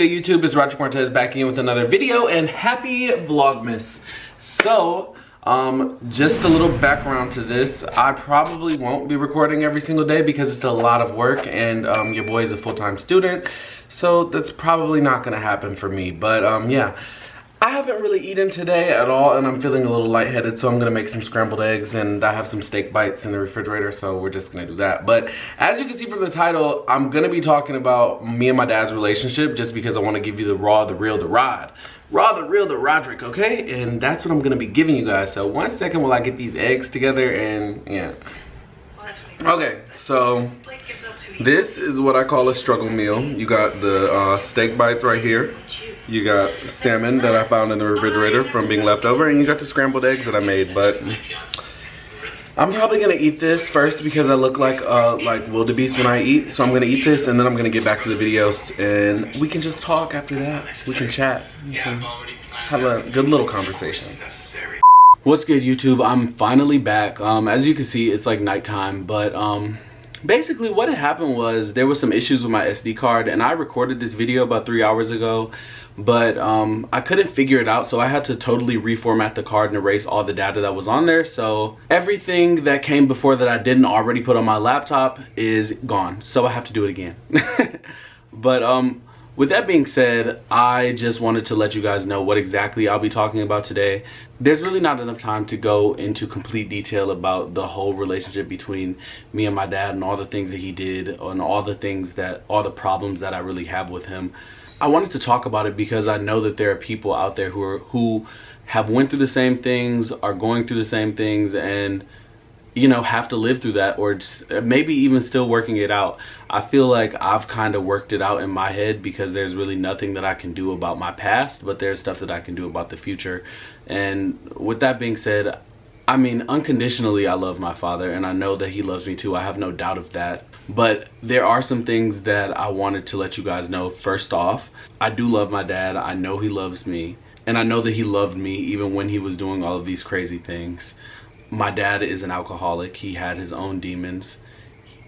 good, YouTube? It's Roderic Martez back again with another video, and happy Vlogmas. So, just a little background to this. I probably won't be recording every single day because it's a lot of work, and your boy is a full-time student, so that's probably not gonna happen for me. But yeah, I haven't really eaten today at all, and I'm feeling a little lightheaded, so I'm gonna make some scrambled eggs, and I have some steak bites in the refrigerator, so we're just gonna do that. But as you can see from the title, I'm gonna be talking about me and my dad's relationship, just because I want to give you the raw, the real, the rod. Raw, the real, the Roderic, okay? And that's what I'm gonna be giving you guys. So 1 second while I get these eggs together, and yeah. Okay, so this is what I call a struggle meal. You got the steak bites right here. You got salmon that I found in the refrigerator from being left over, and you got the scrambled eggs that I made. But I'm probably gonna eat this first because I look like wildebeest when I eat. So I'm gonna eat this, and then I'm gonna get back to the videos, and we can just talk after that. We can chat. We can have a good little conversation. What's good, YouTube? I'm finally back. As you can see, it's like nighttime, but basically what had happened was there was some issues with my SD card, and I recorded this video about 3 hours ago, but I couldn't figure it out, so I had to totally reformat the card and erase all the data that was on there. So everything that came before that I didn't already put on my laptop is gone, so I have to do it again. But with that being said, I just wanted to let you guys know what exactly I'll be talking about today. There's really not enough time to go into complete detail about the whole relationship between me and my dad and all the things that he did and all the problems that I really have with him. I wanted to talk about it because I know that there are people out there who have went through the same things, are going through the same things, and you know, have to live through that, or maybe even still working it out. I feel like I've kind of worked it out in my head because there's really nothing that I can do about my past, but there's stuff that I can do about the future. And with that being said, I mean, unconditionally I love my father, and I know that he loves me too. I have no doubt of that. But there are some things that I wanted to let you guys know. First off, I do love my dad. I know he loves me, and I know that he loved me even when he was doing all of these crazy things. My dad is an alcoholic. He had his own demons.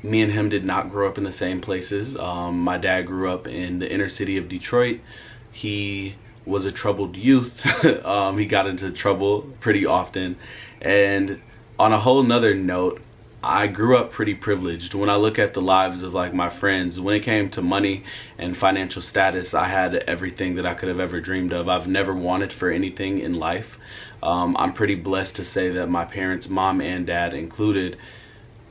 Me and him did not grow up in the same places. My dad grew up in the inner city of Detroit. He was a troubled youth. He got into trouble pretty often. And on a whole nother note, I grew up pretty privileged. When I look at the lives of like my friends, when it came to money and financial status, I had everything that I could have ever dreamed of. I've never wanted for anything in life. I'm pretty blessed to say that my parents, mom and dad included,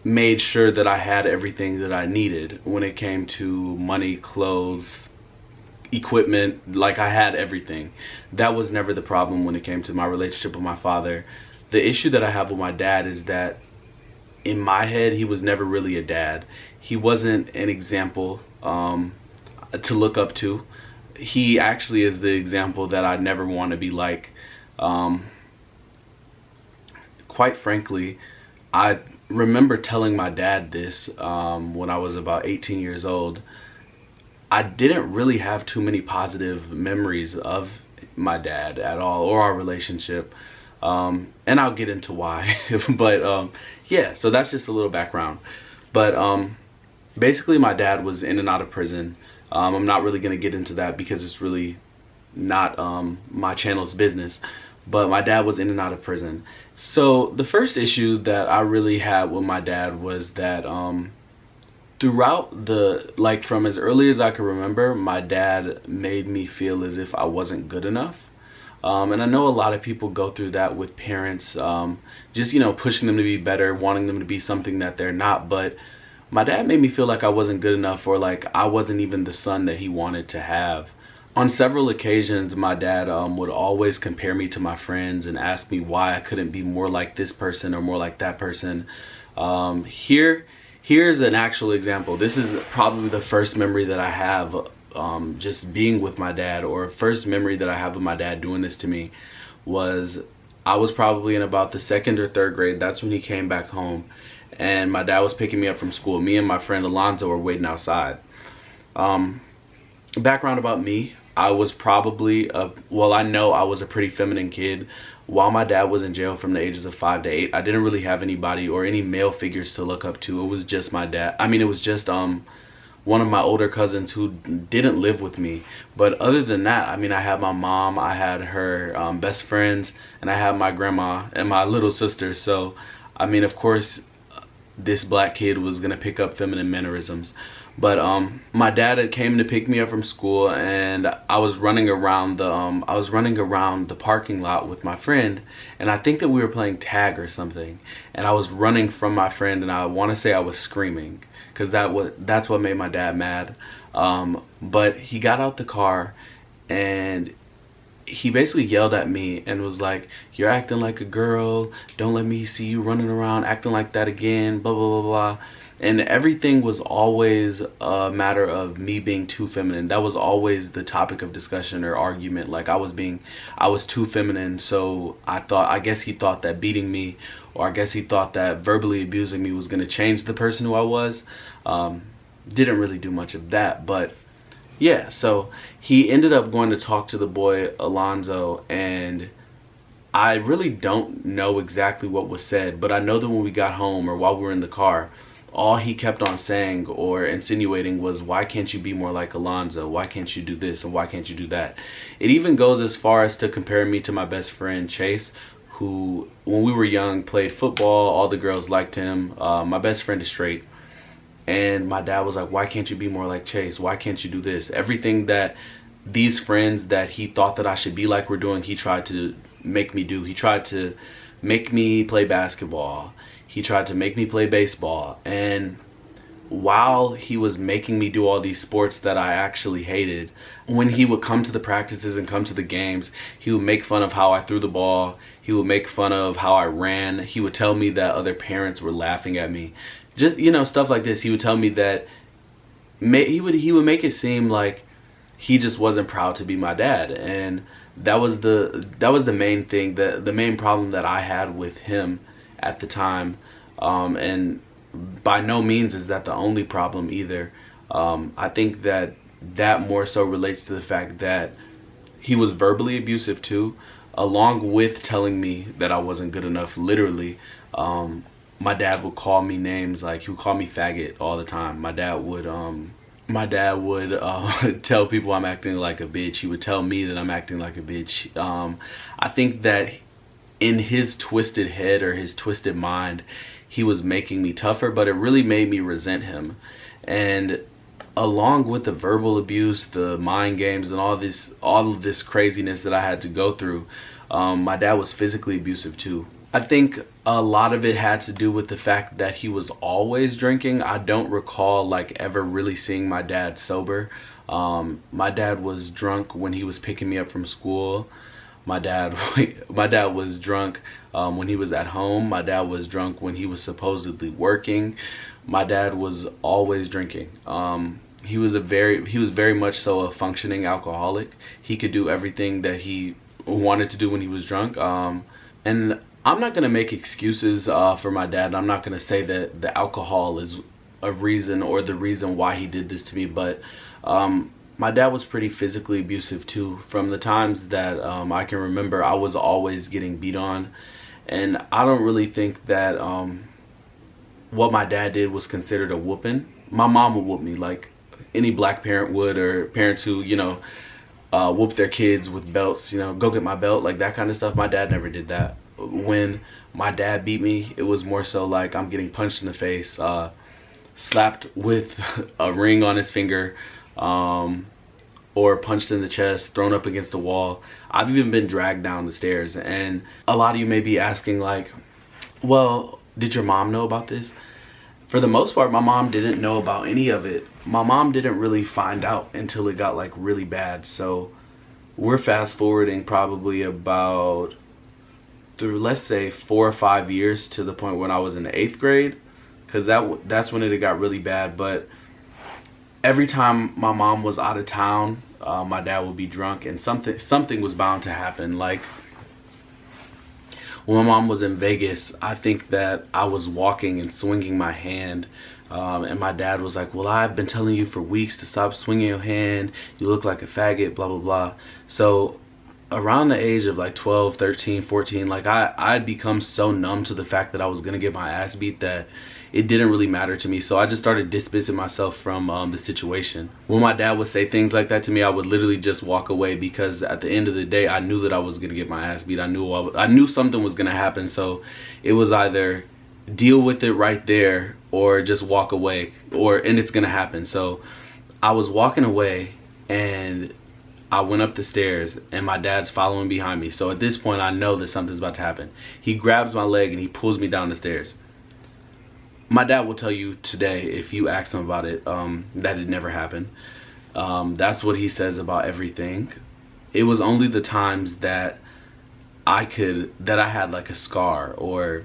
made sure that I had everything that I needed when it came to money, clothes, equipment. Like, I had everything. That was never the problem when it came to my relationship with my father. The issue that I have with my dad is that in my head, he was never really a dad. He wasn't an example to look up to. He actually is the example that I never want to be like. Quite frankly, I remember telling my dad this when I was about 18 years old. I didn't really have too many positive memories of my dad at all, or our relationship. And I'll get into why. But yeah, so that's just a little background. But basically my dad was in and out of prison. I'm not really going to get into that because it's really not my channel's business. But my dad was in and out of prison. So the first issue that I really had with my dad was that throughout from as early as I can remember, my dad made me feel as if I wasn't good enough. And I know a lot of people go through that with parents, just, you know, pushing them to be better, wanting them to be something that they're not. But my dad made me feel like I wasn't good enough, or like I wasn't even the son that he wanted to have. On several occasions, my dad would always compare me to my friends and ask me why I couldn't be more like this person or more like that person. Here's an actual example. This is probably the first memory that I have just being with my dad, or first memory that I have of my dad doing this to me. Was I was probably in about the 2nd or 3rd grade. That's when he came back home, and my dad was picking me up from school. Me and my friend Alonzo were waiting outside. Background about me: I was probably I know I was a pretty feminine kid. While my dad was in jail from the ages of 5 to 8, I didn't really have anybody or any male figures to look up to. It was just my dad. I mean, it was just one of my older cousins who didn't live with me. But other than that, I mean, I had my mom, I had her best friends, and I had my grandma and my little sister. So, I mean, of course, this black kid was gonna pick up feminine mannerisms. But my dad had came to pick me up from school, and I was running around the parking lot with my friend, and I think that we were playing tag or something, and I was running from my friend, and I want to say I was screaming because that's what made my dad mad. But he got out the car and he basically yelled at me and was like, "You're acting like a girl, don't let me see you running around acting like that again, blah blah blah blah." And everything was always a matter of me being too feminine. That was always the topic of discussion or argument. Like I was too feminine, so I guess he thought that beating me, or I guess he thought that verbally abusing me was gonna change the person who I was. Didn't really do much of that, but yeah, so he ended up going to talk to the boy Alonzo, and I really don't know exactly what was said, but I know that when we got home or while we were in the car, all he kept on saying or insinuating was, "Why can't you be more like Alonzo? Why can't you do this and why can't you do that?" It even goes as far as to compare me to my best friend Chase, who when we were young played football. All the girls liked him. My best friend is straight, and my dad was like, "Why can't you be more like Chase? Why can't you do this?" Everything that these friends that he thought that I should be like were doing, he tried to make me do. He tried to make me play basketball. He tried to make me play baseball. And while he was making me do all these sports that I actually hated, when he would come to the practices and come to the games, he would make fun of how I threw the ball. He would make fun of how I ran. He would tell me that other parents were laughing at me. Just, you know, stuff like this. He would tell me that he would make it seem like he just wasn't proud to be my dad. And that was the main thing, the main problem that I had with him at the time. And by no means is that the only problem either. I think that more so relates to the fact that he was verbally abusive too, along with telling me that I wasn't good enough. Literally, my dad would call me names, like he would call me faggot all the time. My dad would tell people I'm acting like a bitch. He would tell me that I'm acting like a bitch. I think that in his twisted head or his twisted mind, he was making me tougher, but it really made me resent him. And along with the verbal abuse, the mind games, and all of this craziness that I had to go through, my dad was physically abusive too. I think a lot of it had to do with the fact that he was always drinking. I don't recall like ever really seeing my dad sober. My dad was drunk when he was picking me up from school. My dad was drunk when he was at home. My dad was drunk when he was supposedly working. My dad was always drinking. He was very much so a functioning alcoholic. He could do everything that he wanted to do when he was drunk. And I'm not gonna make excuses for my dad. I'm not gonna say that the alcohol is a reason or the reason why he did this to me, but my dad was pretty physically abusive too. From the times that I can remember, I was always getting beat on. And I don't really think that what my dad did was considered a whooping. My mom would whoop me like any black parent would, or parents who, you know, whoop their kids with belts, you know, go get my belt, like that kind of stuff. My dad never did that. When my dad beat me, it was more so like I'm getting punched in the face, slapped with a ring on his finger, or punched in the chest, thrown up against the wall. I've even been dragged down the stairs. And a lot of you may be asking like, well, did your mom know about this? For the most part, my mom didn't know about any of it. My mom didn't really find out until it got like really bad. So we're fast forwarding probably about through, let's say, 4 or 5 years to the point when I was in the 8th grade, because that's when it got really bad. But every time my mom was out of town, my dad would be drunk, and something was bound to happen. Like when my mom was in Vegas, I think that I was walking and swinging my hand, and my dad was like, well, I've been telling you for weeks to stop swinging your hand, you look like a faggot, blah blah blah. So around the age of like 12, 13, 14, like I'd become so numb to the fact that I was gonna get my ass beat that it didn't really matter to me. So I just started dismissing myself from the situation. When my dad would say things like that to me, I would literally just walk away, because at the end of the day, I knew that I was gonna get my ass beat. I knew something was gonna happen. So it was either deal with it right there or just walk away, and it's gonna happen. So I was walking away, and I went up the stairs, and my dad's following behind me. So at this point, I know that something's about to happen. He grabs my leg and he pulls me down the stairs. My dad will tell you today, if you ask him about it, that it never happened. That's what he says about everything. It was only the times that I had like a scar, or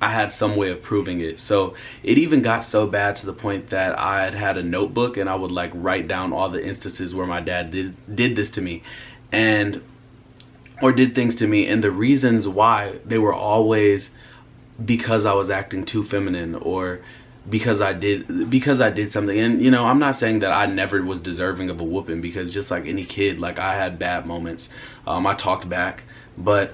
I had some way of proving it. So it even got so bad to the point that I had a notebook, and I would like write down all the instances where my dad did this to me, or did things to me, and the reasons why, they were always because I was acting too feminine, or because I did something. And you know, I'm not saying that I never was deserving of a whooping, because just like any kid, like I had bad moments. I talked back, but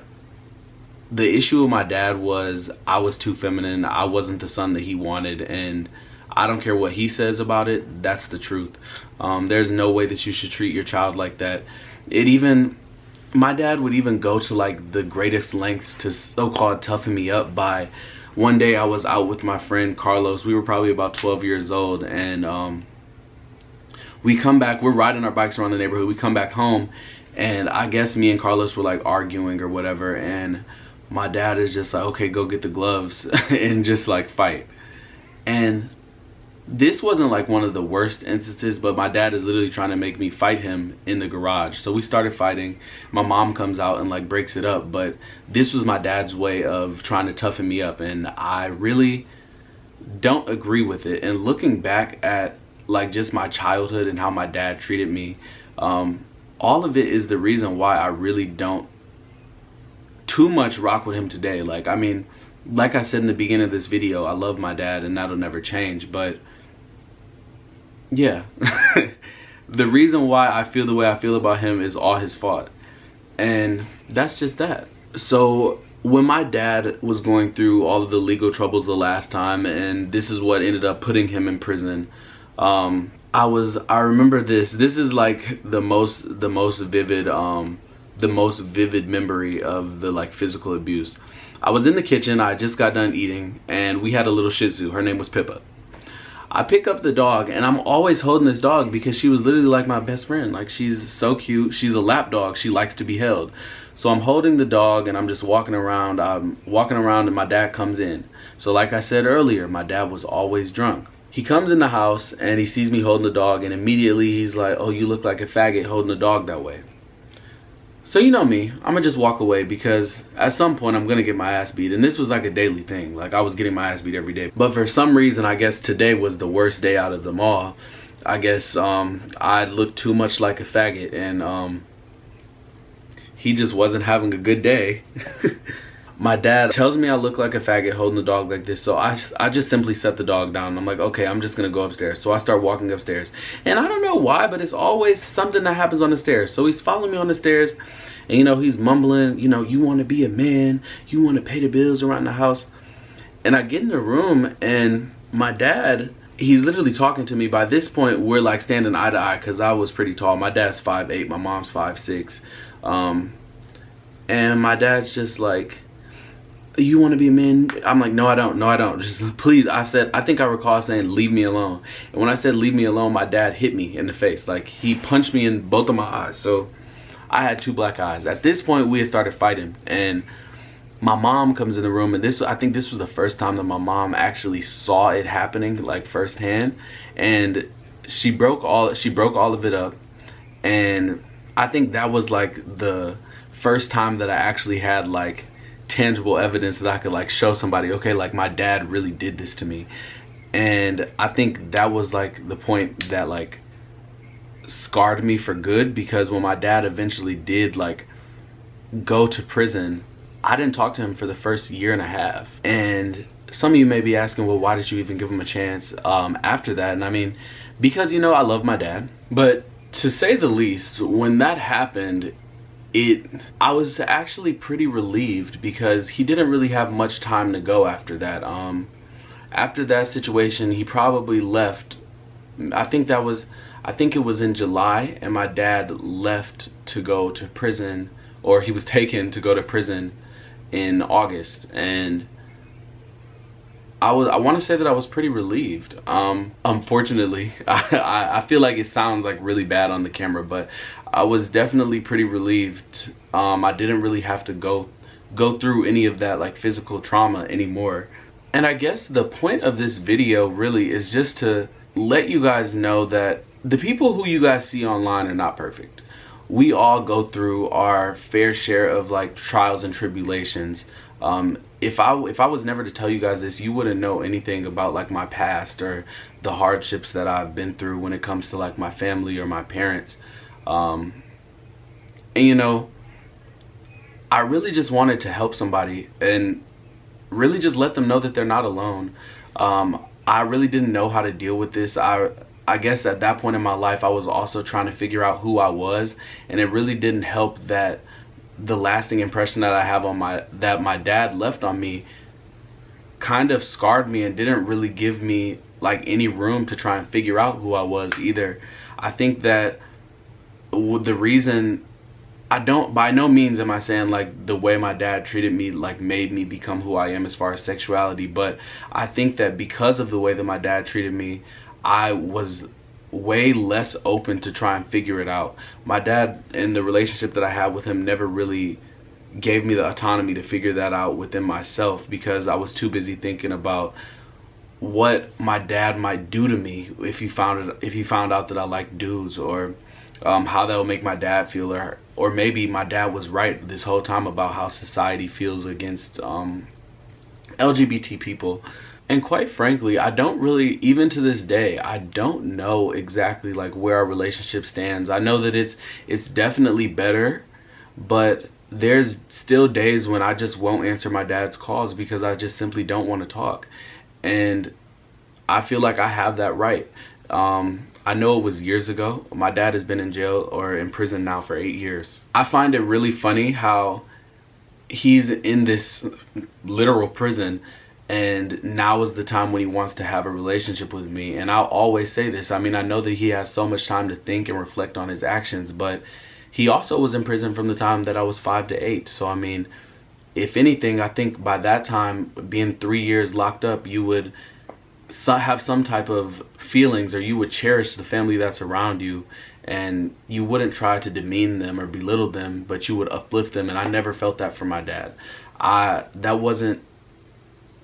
the issue with my dad was I was too feminine. I wasn't the son that he wanted, and I don't care what he says about it. That's the truth. There's no way that you should treat your child like that. My dad would even go to like the greatest lengths to so-called toughen me up. By one day I was out with my friend Carlos. We were probably about 12 years old, and we come back, we're riding our bikes around the neighborhood. We come back home, and I guess me and Carlos were like arguing or whatever, and my dad is just like, okay, go get the gloves and just like fight. And this wasn't like one of the worst instances, but my dad is literally trying to make me fight him in the garage. So we started fighting. My mom comes out and like breaks it up, but this was my dad's way of trying to toughen me up, and I really don't agree with it. And looking back at like just my childhood and how my dad treated me, all of it is the reason why I really don't too much rock with him today. Like, I mean, like I said in the beginning of this video, I love my dad, and that'll never change. But yeah, the reason why I feel the way I feel about him is all his fault, and that's just that. So when my dad was going through all of the legal troubles the last time, and this is what ended up putting him in prison, I remember this is like the most vivid memory of the like physical abuse. I was in the kitchen, I just got done eating, and we had a little Shih Tzu. Her name was Pippa. I pick up the dog, and I'm always holding this dog because she was literally like my best friend. Like, she's so cute. She's a lap dog. She likes to be held. So I'm holding the dog, and I'm just walking around. And my dad comes in. So like I said earlier, my dad was always drunk. He comes in the house, and he sees me holding the dog, and immediately he's like, oh, you look like a faggot holding the dog that way. So you know me, I'm gonna just walk away, because at some point I'm gonna get my ass beat. And this was like a daily thing. Like, I was getting my ass beat every day. But for some reason, I guess today was the worst day out of them all. I guess I looked too much like a faggot, and he just wasn't having a good day. My dad tells me I look like a faggot holding the dog like this, so I just simply set the dog down. I'm like, okay, I'm just gonna go upstairs. So I start walking upstairs, and I don't know why, but it's always something that happens on the stairs. So he's following me on the stairs, and you know, he's mumbling, you know, you want to be a man, you want to pay the bills around the house. And I get in the room, and my dad, he's literally talking to me. By this point, we're like standing eye to eye, because I was pretty tall. My dad's 5'8", my mom's 5'6", and my dad's just like, you want to be a man? I'm like, no I don't, just please. I think I recall saying, leave me alone. And when I said leave me alone, my dad hit me in the face. Like, he punched me in both of my eyes. So I had 2 black eyes. At this point, we had started fighting, and my mom comes in the room, and I think this was the first time that my mom actually saw it happening, like firsthand. And she broke all of it up, and I think that was like the first time that I actually had like tangible evidence that I could like show somebody, okay, like my dad really did this to me. And I think that was like the point that like scarred me for good, because when my dad eventually did like go to prison, I didn't talk to him for the first 1.5 years. And some of you may be asking, well, why did you even give him a chance after that? And I mean, because, you know, I love my dad. But to say the least, when that happened, I was actually pretty relieved because he didn't really have much time to go after that. After that situation, he probably left. I think it was in July, and my dad left to go to prison, or he was taken to go to prison in August. And I want to say that I was pretty relieved. Unfortunately, I feel like it sounds like really bad on the camera, but I was definitely pretty relieved. I didn't really have to go through any of that like physical trauma anymore. And I guess the point of this video really is just to let you guys know that the people who you guys see online are not perfect. We all go through our fair share of like trials and tribulations. If I was never to tell you guys this, you wouldn't know anything about like my past or the hardships that I've been through when it comes to like my family or my parents. And you know, I really just wanted to help somebody and really just let them know that they're not alone. I really didn't know how to deal with this. I guess at that point in my life, I was also trying to figure out who I was, and it really didn't help that the lasting impression that I have on that my dad left on me kind of scarred me and didn't really give me like any room to try and figure out who I was either. I think that the reason by no means am I saying like the way my dad treated me like made me become who I am as far as sexuality, but I think that because of the way that my dad treated me, I was way less open to try and figure it out. My dad, in the relationship that I had with him, never really gave me the autonomy to figure that out within myself, because I was too busy thinking about what my dad might do to me if he found out that I like dudes, or how that would make my dad feel, or maybe my dad was right this whole time about how society feels against LGBT people. And quite frankly, I don't really, even to this day, I don't know exactly like where our relationship stands. I know that it's definitely better, but there's still days when I just won't answer my dad's calls because I just simply don't want to talk. And I feel like I have that right. I know it was years ago. My dad has been in jail or in prison now for 8 years. I find it really funny how he's in this literal prison, and now is the time when he wants to have a relationship with me. And I'll always say this. I mean, I know that he has so much time to think and reflect on his actions, but he also was in prison from the time that I was 5 to 8. So, I mean, if anything, I think by that time, being 3 years locked up, you would have some type of feelings, or you would cherish the family that's around you, and you wouldn't try to demean them or belittle them, but you would uplift them. And I never felt that from my dad.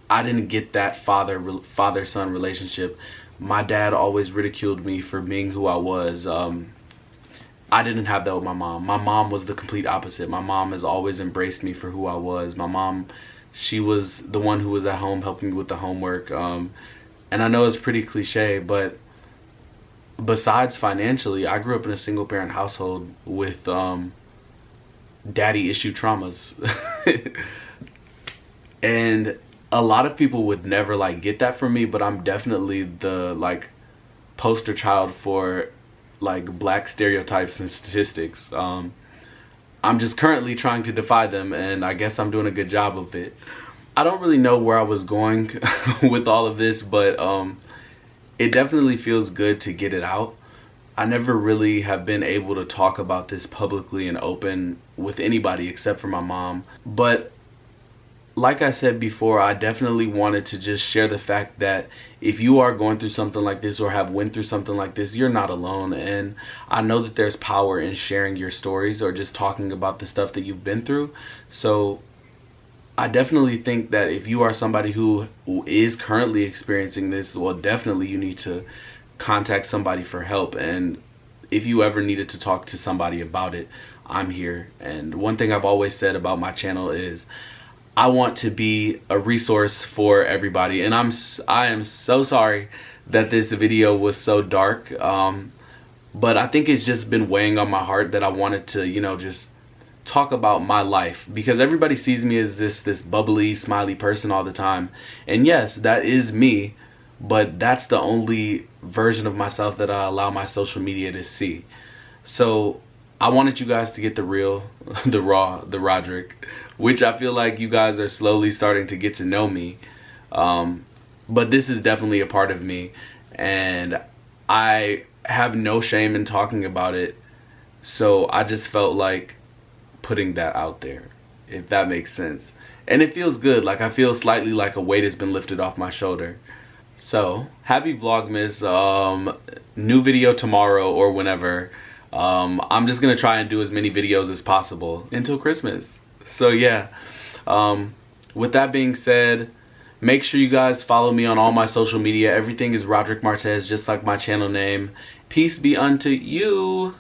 I didn't get that father-son relationship. My dad always ridiculed me for being who I was. I didn't have that with my mom. My mom was the complete opposite. My mom has always embraced me for who I was. My mom, she was the one who was at home helping me with the homework. And I know it's pretty cliche, but besides financially, I grew up in a single parent household with daddy issue traumas. And a lot of people would never like get that from me, but I'm definitely the like poster child for like black stereotypes and statistics. I'm just currently trying to defy them, and I guess I'm doing a good job of it. I don't really know where I was going with all of this, but it definitely feels good to get it out. I never really have been able to talk about this publicly and open with anybody except for my mom. But like I said before, I definitely wanted to just share the fact that if you are going through something like this or have went through something like this, you're not alone. And I know that there's power in sharing your stories or just talking about the stuff that you've been through. So I definitely think that if you are somebody who is currently experiencing this, well, definitely you need to contact somebody for help. And if you ever needed to talk to somebody about it, I'm here. And one thing I've always said about my channel is I want to be a resource for everybody. And I am so sorry that this video was so dark. But I think it's just been weighing on my heart that I wanted to, you know, just talk about my life, because everybody sees me as this bubbly, smiley person all the time. And yes, that is me, but that's the only version of myself that I allow my social media to see. So I wanted you guys to get the real, the raw, the Roderic, which I feel like you guys are slowly starting to get to know me. But this is definitely a part of me, and I have no shame in talking about it. So I just felt like putting that out there, if that makes sense. And it feels good. Like, I feel slightly like a weight has been lifted off my shoulder. So happy Vlogmas. New video tomorrow or whenever. I'm just gonna try and do as many videos as possible until Christmas. So yeah, with that being said, make sure you guys follow me on all my social media. Everything is Roderic Martez, just like my channel name. Peace be unto you.